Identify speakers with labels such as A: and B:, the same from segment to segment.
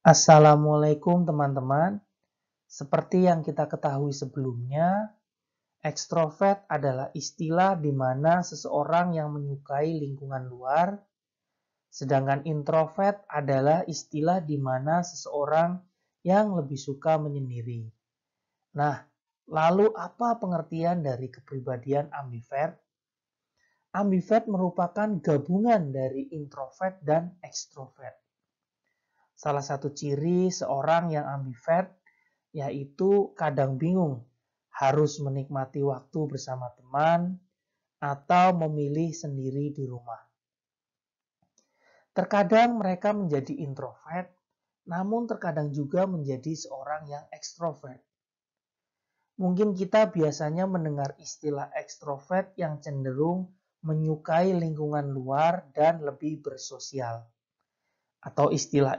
A: Assalamualaikum teman-teman. Seperti yang kita ketahui sebelumnya, ekstrovert adalah istilah di mana seseorang yang menyukai lingkungan luar, sedangkan introvert adalah istilah di mana seseorang yang lebih suka menyendiri. Nah, lalu apa pengertian dari kepribadian ambivert? Ambivert merupakan gabungan dari introvert dan ekstrovert. Salah satu ciri seorang yang ambivert yaitu kadang bingung harus menikmati waktu bersama teman atau memilih sendiri di rumah. Terkadang mereka menjadi introvert, namun terkadang juga menjadi seorang yang ekstrovert. Mungkin kita biasanya mendengar istilah ekstrovert yang cenderung menyukai lingkungan luar dan lebih bersosial. Atau istilah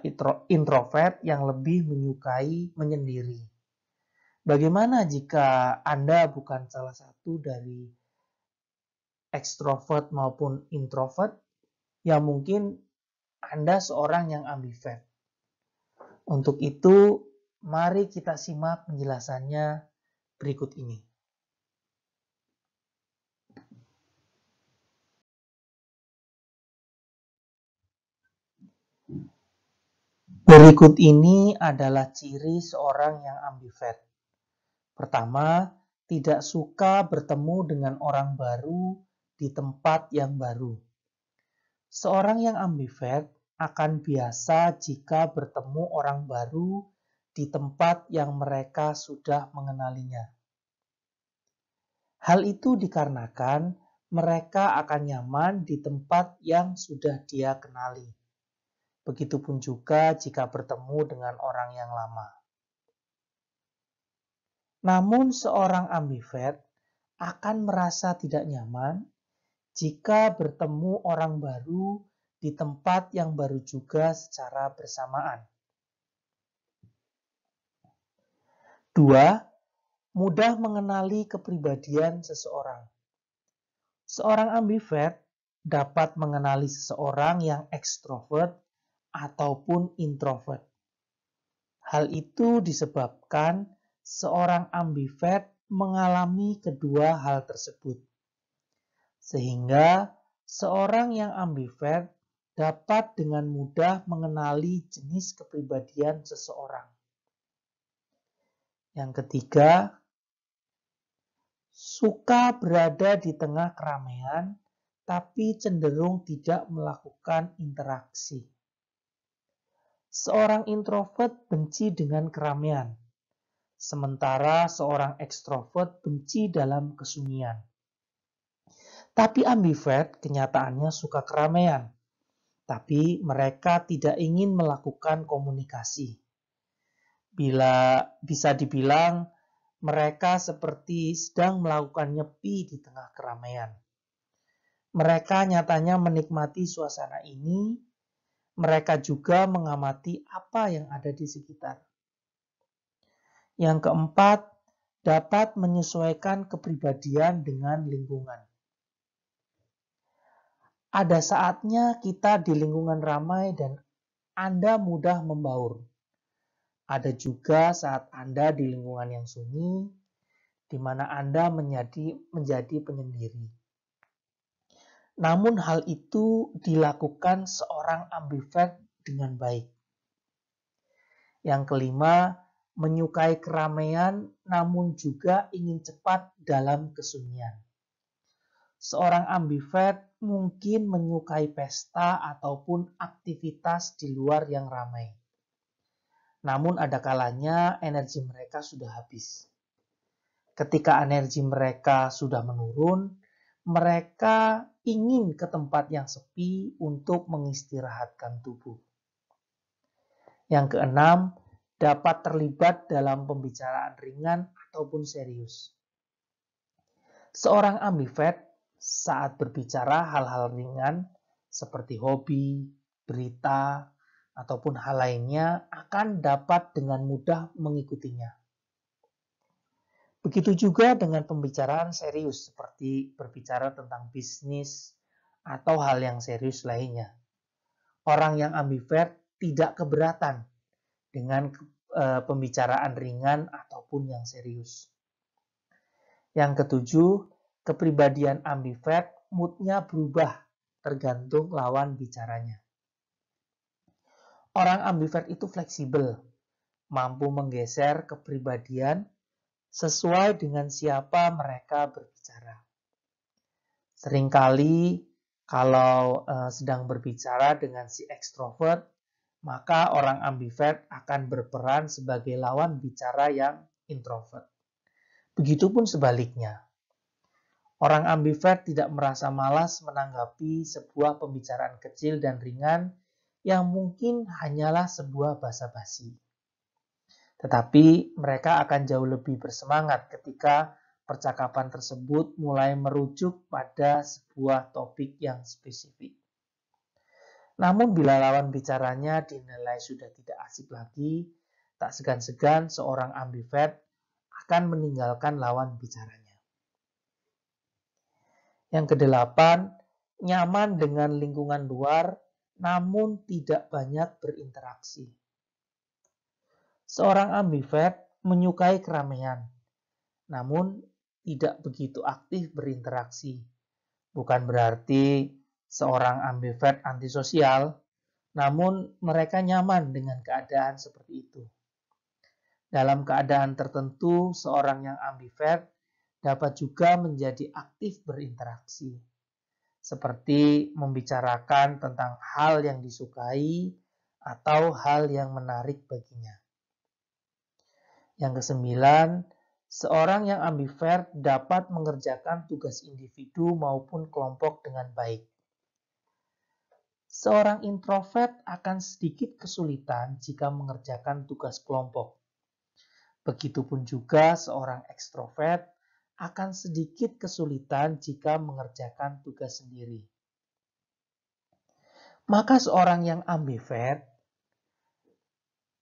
A: introvert yang lebih menyukai menyendiri. Bagaimana jika Anda bukan salah satu dari ekstrovert maupun introvert, yang mungkin Anda seorang yang ambivert? Untuk itu, mari kita simak penjelasannya berikut ini. Berikut ini adalah ciri seorang yang ambivert. Pertama, tidak suka bertemu dengan orang baru di tempat yang baru. Seorang yang ambivert akan biasa jika bertemu orang baru di tempat yang mereka sudah mengenalinya. Hal itu dikarenakan mereka akan nyaman di tempat yang sudah dia kenali. Begitupun juga jika bertemu dengan orang yang lama. Namun seorang ambivert akan merasa tidak nyaman jika bertemu orang baru di tempat yang baru juga secara bersamaan. 2. Mudah mengenali kepribadian seseorang. Seorang ambivert dapat mengenali seseorang yang ekstrovert ataupun introvert. Hal itu disebabkan seorang ambivert mengalami kedua hal tersebut. Sehingga seorang yang ambivert dapat dengan mudah mengenali jenis kepribadian seseorang. Yang ketiga, suka berada di tengah keramaian, tapi cenderung tidak melakukan interaksi. Seorang introvert benci dengan keramaian, sementara seorang ekstrovert benci dalam kesunyian. Tapi ambivert kenyataannya suka keramaian, tapi mereka tidak ingin melakukan komunikasi. Bisa dibilang mereka seperti sedang melakukan nyepi di tengah keramaian. Mereka nyatanya menikmati suasana ini. Mereka juga mengamati apa yang ada di sekitar. Yang keempat, dapat menyesuaikan kepribadian dengan lingkungan. Ada saatnya kita di lingkungan ramai dan Anda mudah membaur. Ada juga saat Anda di lingkungan yang sunyi, di mana Anda menjadi penyendiri. Namun hal itu dilakukan seorang ambivert dengan baik. Yang kelima, menyukai keramaian namun juga ingin cepat dalam kesunyian. Seorang ambivert mungkin menyukai pesta ataupun aktivitas di luar yang ramai. Namun ada kalanya energi mereka sudah habis. Ketika energi mereka sudah menurun, mereka ingin ke tempat yang sepi untuk mengistirahatkan tubuh. Yang keenam, dapat terlibat dalam pembicaraan ringan ataupun serius. Seorang ambivert saat berbicara hal-hal ringan seperti hobi, berita, ataupun hal lainnya akan dapat dengan mudah mengikutinya. Begitu juga dengan pembicaraan serius seperti berbicara tentang bisnis atau hal yang serius lainnya. Orang yang ambivert tidak keberatan dengan pembicaraan ringan ataupun yang serius. Yang ketujuh, kepribadian ambivert moodnya berubah tergantung lawan bicaranya. Orang ambivert itu fleksibel, mampu menggeser kepribadian sesuai dengan siapa mereka berbicara. Seringkali kalau sedang berbicara dengan si ekstrovert, maka orang ambivert akan berperan sebagai lawan bicara yang introvert. Begitupun sebaliknya. Orang ambivert tidak merasa malas menanggapi sebuah pembicaraan kecil dan ringan yang mungkin hanyalah sebuah basa-basi. Tetapi mereka akan jauh lebih bersemangat ketika percakapan tersebut mulai merujuk pada sebuah topik yang spesifik. Namun bila lawan bicaranya dinilai sudah tidak asik lagi, tak segan-segan seorang ambivert akan meninggalkan lawan bicaranya. Yang kedelapan, nyaman dengan lingkungan luar namun tidak banyak berinteraksi. Seorang ambivert menyukai keramaian, namun tidak begitu aktif berinteraksi. Bukan berarti seorang ambivert antisosial, namun mereka nyaman dengan keadaan seperti itu. Dalam keadaan tertentu, seorang yang ambivert dapat juga menjadi aktif berinteraksi, seperti membicarakan tentang hal yang disukai atau hal yang menarik baginya. Yang kesembilan, seorang yang ambivert dapat mengerjakan tugas individu maupun kelompok dengan baik. Seorang introvert akan sedikit kesulitan jika mengerjakan tugas kelompok. Begitupun juga seorang ekstrovert akan sedikit kesulitan jika mengerjakan tugas sendiri. Maka seorang yang ambivert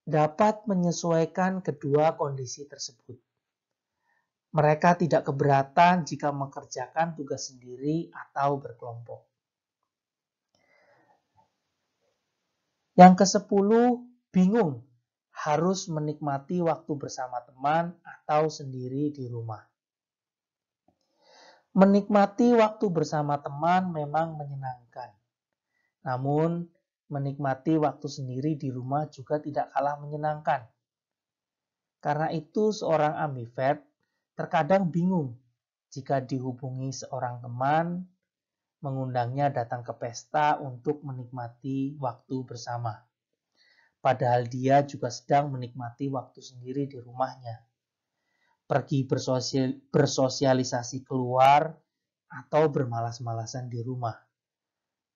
A: dapat menyesuaikan kedua kondisi tersebut. Mereka tidak keberatan jika mengerjakan tugas sendiri atau berkelompok. Yang ke-10, bingung harus menikmati waktu bersama teman atau sendiri di rumah. Menikmati waktu bersama teman memang menyenangkan. Namun, menikmati waktu sendiri di rumah juga tidak kalah menyenangkan. Karena itu, seorang ambivert terkadang bingung jika dihubungi seorang teman, mengundangnya datang ke pesta untuk menikmati waktu bersama. Padahal dia juga sedang menikmati waktu sendiri di rumahnya. Pergi bersosialisasi keluar atau bermalas-malasan di rumah.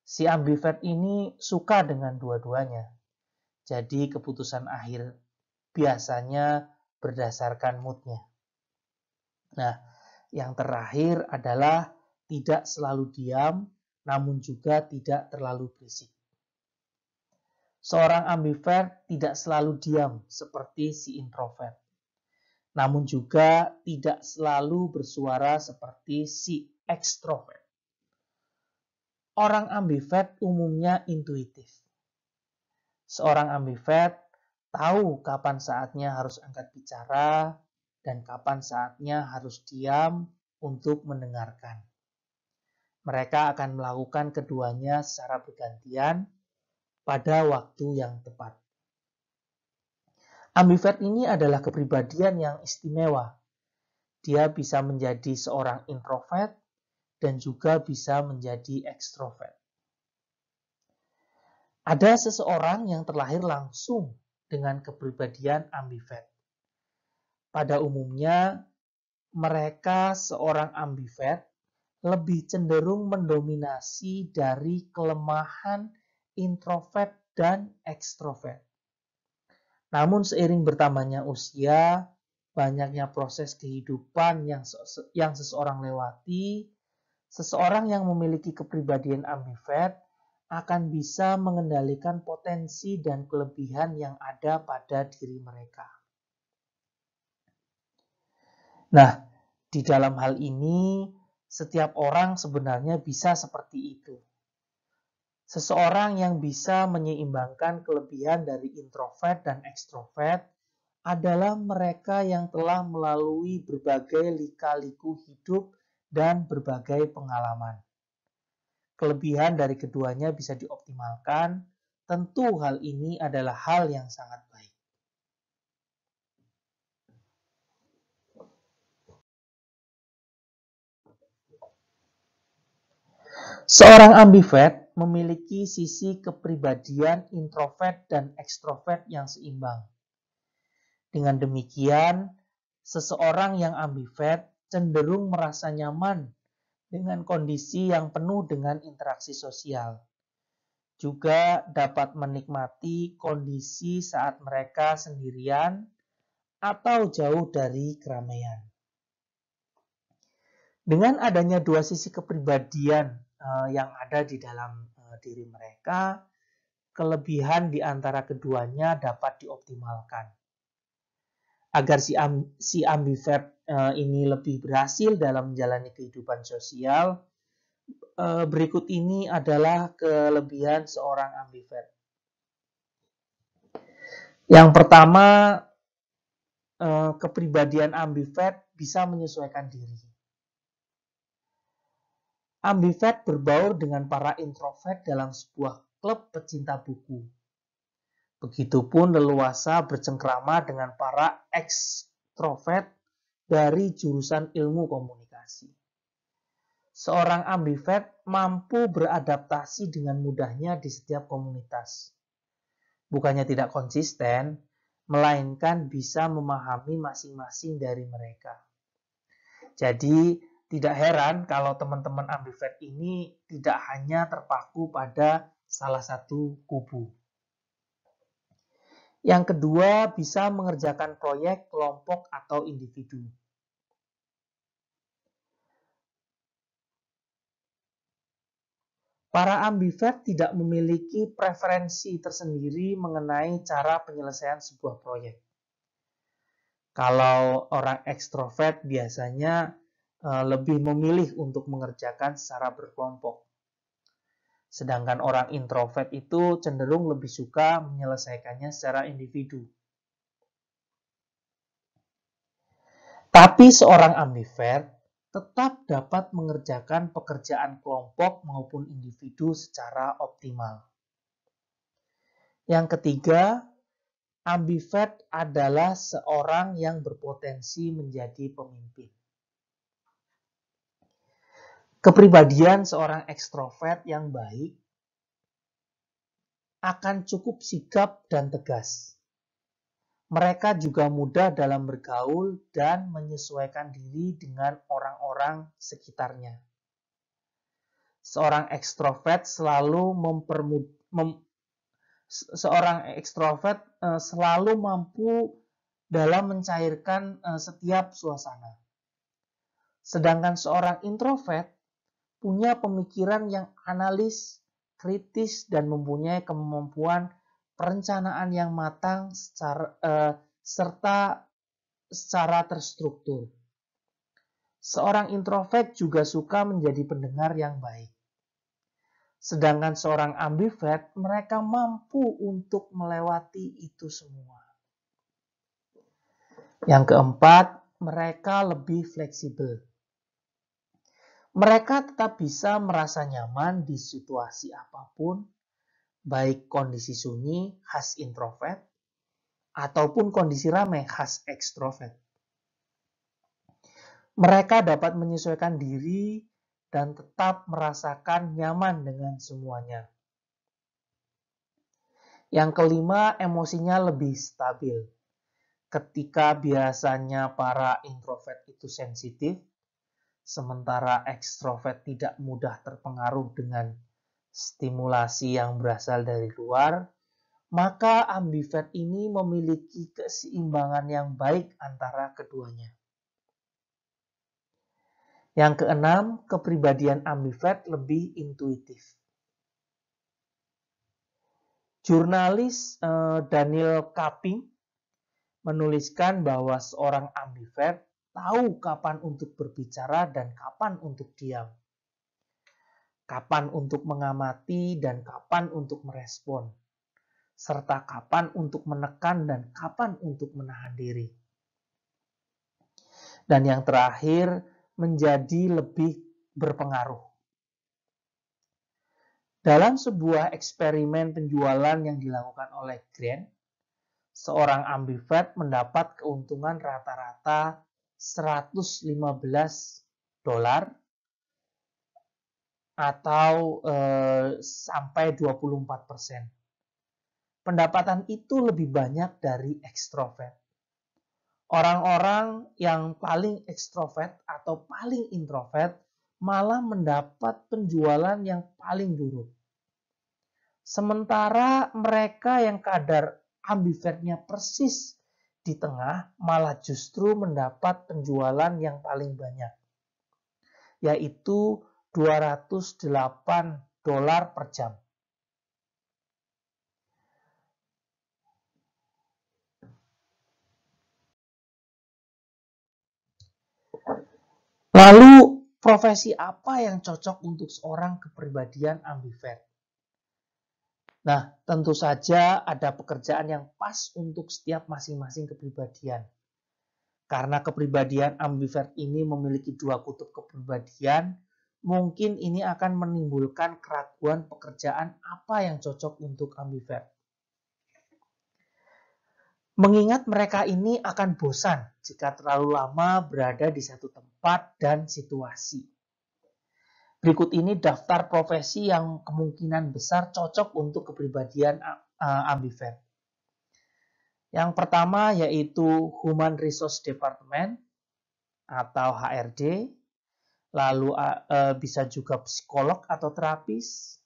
A: Si ambivert ini suka dengan dua-duanya. Jadi keputusan akhir biasanya berdasarkan moodnya. Nah, yang terakhir adalah tidak selalu diam, namun juga tidak terlalu berisik. Seorang ambivert tidak selalu diam seperti si introvert, namun juga tidak selalu bersuara seperti si ekstrovert. Orang ambivert umumnya intuitif. Seorang ambivert tahu kapan saatnya harus angkat bicara dan kapan saatnya harus diam untuk mendengarkan. Mereka akan melakukan keduanya secara bergantian pada waktu yang tepat. Ambivert ini adalah kepribadian yang istimewa. Dia bisa menjadi seorang introvert dan juga bisa menjadi ekstrovert. Ada seseorang yang terlahir langsung dengan kepribadian ambivert. Pada umumnya, mereka seorang ambivert lebih cenderung mendominasi dari kelemahan introvert dan ekstrovert. Namun seiring bertambahnya usia, banyaknya proses kehidupan yang seseorang lewati, seseorang yang memiliki kepribadian ambivert akan bisa mengendalikan potensi dan kelebihan yang ada pada diri mereka. Nah, di dalam hal ini, setiap orang sebenarnya bisa seperti itu. Seseorang yang bisa menyeimbangkan kelebihan dari introvert dan ekstrovert adalah mereka yang telah melalui berbagai lika-liku hidup dan berbagai pengalaman. Kelebihan dari keduanya bisa dioptimalkan. Tentu hal ini adalah hal yang sangat baik. Seorang ambivert memiliki sisi kepribadian introvert dan ekstrovert yang seimbang. Dengan demikian, seseorang yang ambivert cenderung merasa nyaman dengan kondisi yang penuh dengan interaksi sosial. Juga dapat menikmati kondisi saat mereka sendirian atau jauh dari keramaian. Dengan adanya dua sisi kepribadian yang ada di dalam diri mereka, kelebihan di antara keduanya dapat dioptimalkan. Agar si ambivert ini lebih berhasil dalam menjalani kehidupan sosial, berikut ini adalah kelebihan seorang ambivert. Yang pertama, kepribadian ambivert bisa menyesuaikan diri. Ambivert berbaur dengan para introvert dalam sebuah klub pecinta buku. Begitupun leluasa bercengkrama dengan para ekstrovert dari jurusan ilmu komunikasi. Seorang ambivert mampu beradaptasi dengan mudahnya di setiap komunitas. Bukannya tidak konsisten, melainkan bisa memahami masing-masing dari mereka. Jadi, tidak heran kalau teman-teman ambivert ini tidak hanya terpaku pada salah satu kubu. Yang kedua, bisa mengerjakan proyek, kelompok, atau individu. Para ambivert tidak memiliki preferensi tersendiri mengenai cara penyelesaian sebuah proyek. Kalau orang ekstrovert biasanya lebih memilih untuk mengerjakan secara berkelompok. Sedangkan orang introvert itu cenderung lebih suka menyelesaikannya secara individu. Tapi seorang ambivert tetap dapat mengerjakan pekerjaan kelompok maupun individu secara optimal. Yang ketiga, ambivert adalah seorang yang berpotensi menjadi pemimpin. Kepribadian seorang ekstrovert yang baik akan cukup sigap dan tegas. Mereka juga mudah dalam bergaul dan menyesuaikan diri dengan orang-orang sekitarnya. Seorang ekstrovert selalu mampu dalam mencairkan setiap suasana. Sedangkan seorang introvert punya pemikiran yang analis, kritis, dan mempunyai kemampuan perencanaan yang matang serta secara terstruktur. Seorang introvert juga suka menjadi pendengar yang baik. Sedangkan seorang ambivert, mereka mampu untuk melewati itu semua. Yang keempat, mereka lebih fleksibel. Mereka tetap bisa merasa nyaman di situasi apapun, baik kondisi sunyi khas introvert, ataupun kondisi ramai khas ekstrovert. Mereka dapat menyesuaikan diri dan tetap merasakan nyaman dengan semuanya. Yang kelima, emosinya lebih stabil. Ketika biasanya para introvert itu sensitif, sementara ekstrovert tidak mudah terpengaruh dengan stimulasi yang berasal dari luar, maka ambivert ini memiliki keseimbangan yang baik antara keduanya. Yang keenam, kepribadian ambivert lebih intuitif. Jurnalis Daniel Kaping menuliskan bahwa seorang ambivert tahu kapan untuk berbicara dan kapan untuk diam. kapan untuk mengamati dan kapan untuk merespon, serta kapan untuk menekan dan kapan untuk menahan diri. Dan yang terakhir, menjadi lebih berpengaruh. Dalam sebuah eksperimen penjualan yang dilakukan oleh Grant, seorang ambivert mendapat keuntungan rata-rata $115 atau sampai 24%. Pendapatan itu lebih banyak dari ekstrovert. Orang-orang yang paling ekstrovert atau paling introvert malah mendapat penjualan yang paling buruk. Sementara mereka yang kadar ambivertnya persis di tengah malah justru mendapat penjualan yang paling banyak, yaitu $208 per jam. Lalu, profesi apa yang cocok untuk seorang kepribadian ambivert? Nah, tentu saja ada pekerjaan yang pas untuk setiap masing-masing kepribadian. Karena kepribadian ambivert ini memiliki dua kutub kepribadian, mungkin ini akan menimbulkan keraguan pekerjaan apa yang cocok untuk ambivert. Mengingat mereka ini akan bosan jika terlalu lama berada di satu tempat dan situasi. Berikut ini daftar profesi yang kemungkinan besar cocok untuk kepribadian ambivert. Yang pertama yaitu Human Resource Department atau HRD, lalu bisa juga psikolog atau terapis,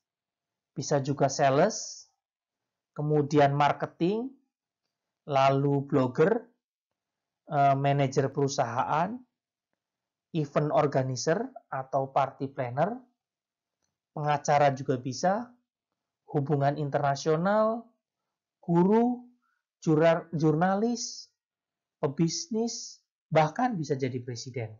A: bisa juga sales, kemudian marketing, lalu blogger, manajer perusahaan, event organizer atau party planner, pengacara juga bisa, hubungan internasional, guru, jurnalis, pebisnis, bahkan bisa jadi presiden.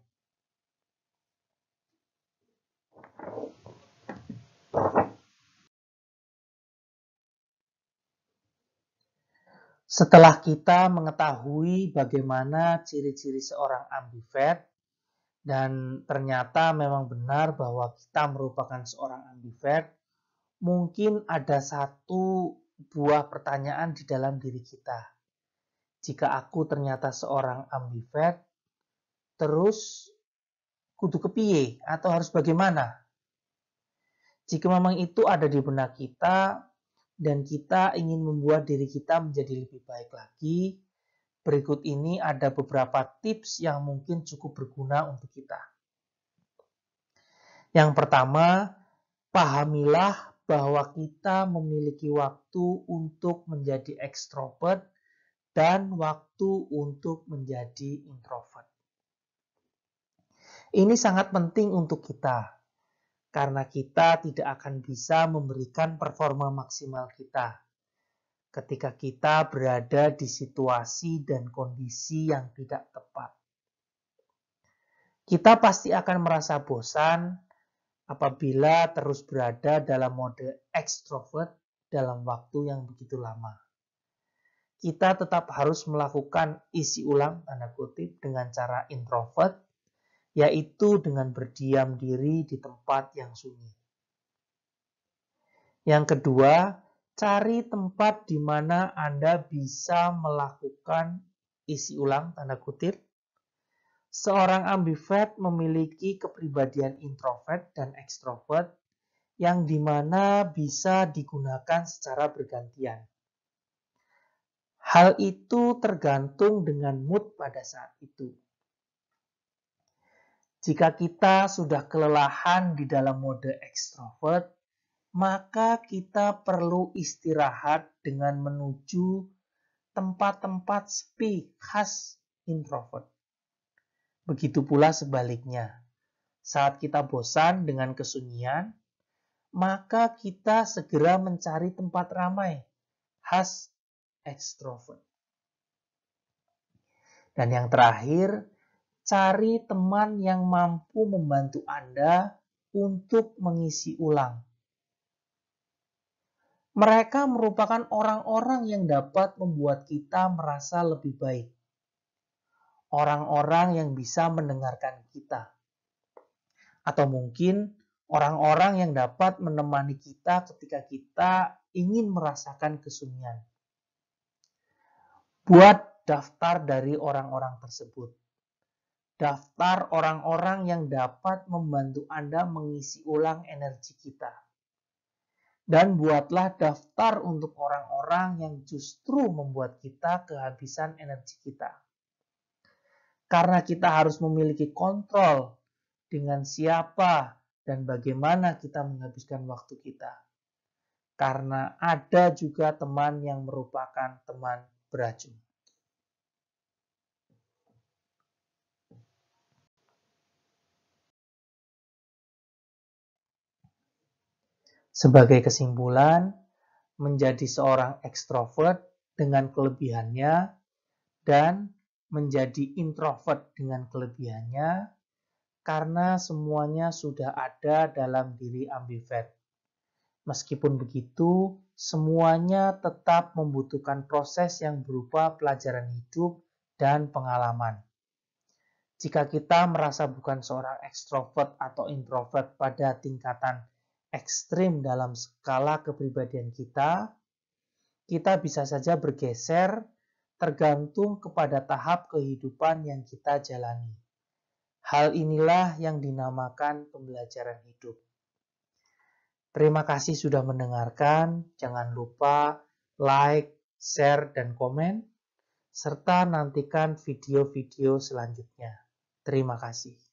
A: Setelah kita mengetahui bagaimana ciri-ciri seorang ambivert, dan ternyata memang benar bahwa kita merupakan seorang ambivert, mungkin ada satu buah pertanyaan di dalam diri kita. Jika aku ternyata seorang ambivert, terus kudu kepiye atau harus bagaimana? Jika memang itu ada di benak kita dan kita ingin membuat diri kita menjadi lebih baik lagi, berikut ini ada beberapa tips yang mungkin cukup berguna untuk kita. Yang pertama, pahamilah bahwa kita memiliki waktu untuk menjadi ekstrovert dan waktu untuk menjadi introvert. Ini sangat penting untuk kita, karena kita tidak akan bisa memberikan performa maksimal kita ketika kita berada di situasi dan kondisi yang tidak tepat. Kita pasti akan merasa bosan apabila terus berada dalam mode ekstrovert dalam waktu yang begitu lama. Kita tetap harus melakukan isi ulang tanda kutip dengan cara introvert, yaitu dengan berdiam diri di tempat yang sunyi. Yang kedua, cari tempat di mana Anda bisa melakukan isi ulang tanda kutip. Seorang ambivert memiliki kepribadian introvert dan ekstrovert yang dimana bisa digunakan secara bergantian. Hal itu tergantung dengan mood pada saat itu. Jika kita sudah kelelahan di dalam mode ekstrovert, maka kita perlu istirahat dengan menuju tempat-tempat sepi khas introvert. Begitu pula sebaliknya. Saat kita bosan dengan kesunyian, maka kita segera mencari tempat ramai khas ekstrovert. Dan yang terakhir, cari teman yang mampu membantu Anda untuk mengisi ulang. Mereka merupakan orang-orang yang dapat membuat kita merasa lebih baik. Orang-orang yang bisa mendengarkan kita. Atau mungkin orang-orang yang dapat menemani kita ketika kita ingin merasakan kesunyian. Buat daftar dari orang-orang tersebut. Daftar orang-orang yang dapat membantu Anda mengisi ulang energi kita. Dan buatlah daftar untuk orang-orang yang justru membuat kita kehabisan energi kita. Karena kita harus memiliki kontrol dengan siapa dan bagaimana kita menghabiskan waktu kita. Karena ada juga teman yang merupakan teman beracun. Sebagai kesimpulan, menjadi seorang ekstrovert dengan kelebihannya dan menjadi introvert dengan kelebihannya karena semuanya sudah ada dalam diri ambivert. Meskipun begitu, semuanya tetap membutuhkan proses yang berupa pelajaran hidup dan pengalaman. Jika kita merasa bukan seorang ekstrovert atau introvert pada tingkatan ekstrim dalam skala kepribadian kita bisa saja bergeser tergantung kepada tahap kehidupan yang kita jalani. Hal inilah yang dinamakan pembelajaran hidup. Terima kasih sudah mendengarkan. Jangan lupa like, share, dan komen, serta nantikan video-video selanjutnya. Terima kasih.